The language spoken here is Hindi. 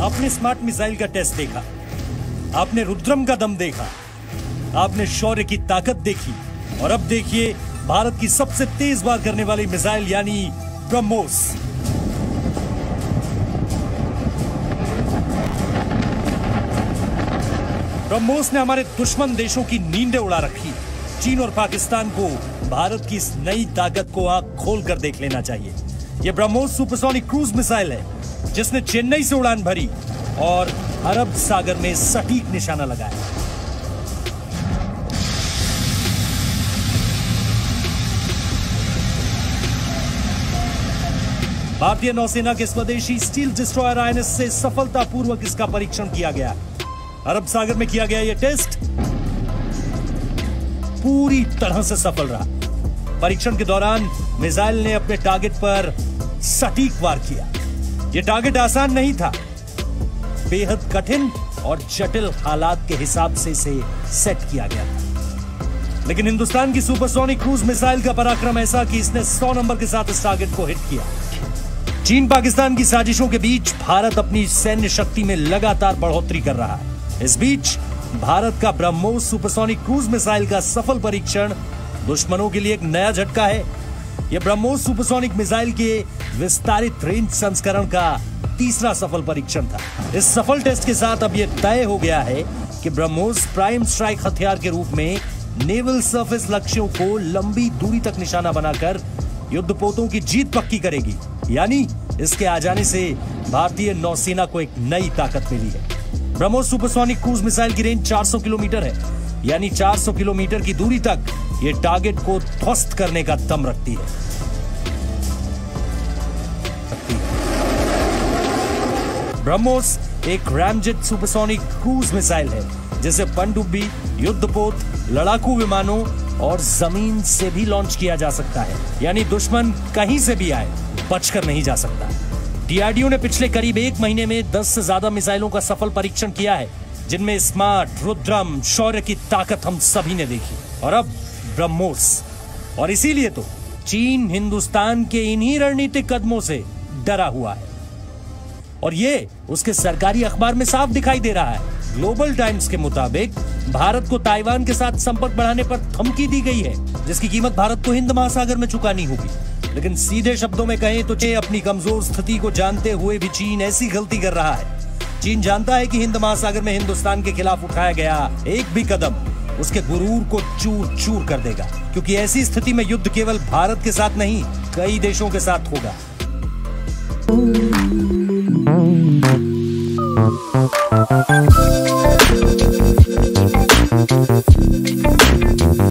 आपने स्मार्ट मिसाइल का टेस्ट देखा, आपने रुद्रम का दम देखा, आपने शौर्य की ताकत देखी, और अब देखिए भारत की सबसे तेज वार करने वाली मिसाइल यानी ब्रह्मोस। ब्रह्मोस ने हमारे दुश्मन देशों की नींदें उड़ा रखी। चीन और पाकिस्तान को भारत की इस नई ताकत को आंख खोल कर देख लेना चाहिए। यह ब्रह्मोस सुपरसोनिक क्रूज मिसाइल है जिसने चेन्नई से उड़ान भरी और अरब सागर में सटीक निशाना लगाया। भारतीय नौसेना के स्वदेशी स्टील डिस्ट्रॉयर आईएनएस से सफलतापूर्वक इसका परीक्षण किया गया। अरब सागर में किया गया यह टेस्ट पूरी तरह से सफल रहा। परीक्षण के दौरान मिसाइल ने अपने टारगेट पर सटीक वार किया। यह टारगेट आसान नहीं था, बेहद कठिन और जटिल हालात के हिसाब से इसे सेट किया गया था। लेकिन हिंदुस्तान की सुपरसोनिक क्रूज मिसाइल का पराक्रम ऐसा कि इसने 100 नंबर के साथ इस टारगेट को हिट किया। चीन पाकिस्तान की साजिशों के बीच भारत अपनी सैन्य शक्ति में लगातार बढ़ोतरी कर रहा है। इस बीच भारत का ब्रह्मोस सुपरसोनिक क्रूज मिसाइल का सफल परीक्षण दुश्मनों के लिए एक नया झटका है। यह ब्रह्मोस सुपरसोनिक मिसाइल के विस्तारित रेंज संस्करण का तीसरा सफल परीक्षण था। इस सफल टेस्ट के साथ अब यह तय हो गया है कि ब्रह्मोस प्राइम स्ट्राइक हथियार के रूप में नेवल सरफेस लक्ष्यों को लंबी दूरी तक निशाना बनाकर युद्धपोतों की जीत पक्की करेगी। यानी इसके आ जाने से भारतीय नौसेना को एक नई ताकत मिली है। ब्रह्मोस सुपरसोनिक क्रूज मिसाइल की रेंज 400 किलोमीटर है, यानी 400 किलोमीटर की दूरी तक ये टारगेट को ध्वस्त करने का दम रखती है। ब्रह्मोस एक रैमजेट सुपरसोनिक क्रूज मिसाइल है जिसे पनडुब्बी, युद्धपोत, लड़ाकू विमानों और जमीन से भी लॉन्च किया जा सकता है। यानी दुश्मन कहीं से भी आए बचकर नहीं जा सकता। डीआरडीओ ने पिछले करीब 1 महीने में 10 से ज्यादा मिसाइलों का सफल परीक्षण किया है, जिनमें स्मार्ट, रुद्रम, शौर्य की ताकत हम सभी ने देखी, और अब ब्रह्मोस। और इसीलिए तो चीन हिंदुस्तान के इन्हीं रणनीतिक कदमों से डरा हुआ है, और ये उसके सरकारी अखबार में साफ दिखाई दे रहा है। ग्लोबल टाइम्स के मुताबिक भारत को ताइवान के साथ संपर्क बढ़ाने पर धमकी दी गई है, जिसकी कीमत भारत को हिंद महासागर में चुकानी होगी। लेकिन सीधे शब्दों में कहें तो अपनी कमजोर स्थिति को जानते हुए भी चीन ऐसी गलती कर रहा है। चीन जानता है कि हिंद महासागर में हिंदुस्तान के खिलाफ उठाया गया एक भी कदम उसके गुरूर को चूर चूर कर देगा, क्योंकि ऐसी स्थिति में युद्ध केवल भारत के साथ नहीं, कई देशों के साथ होगा।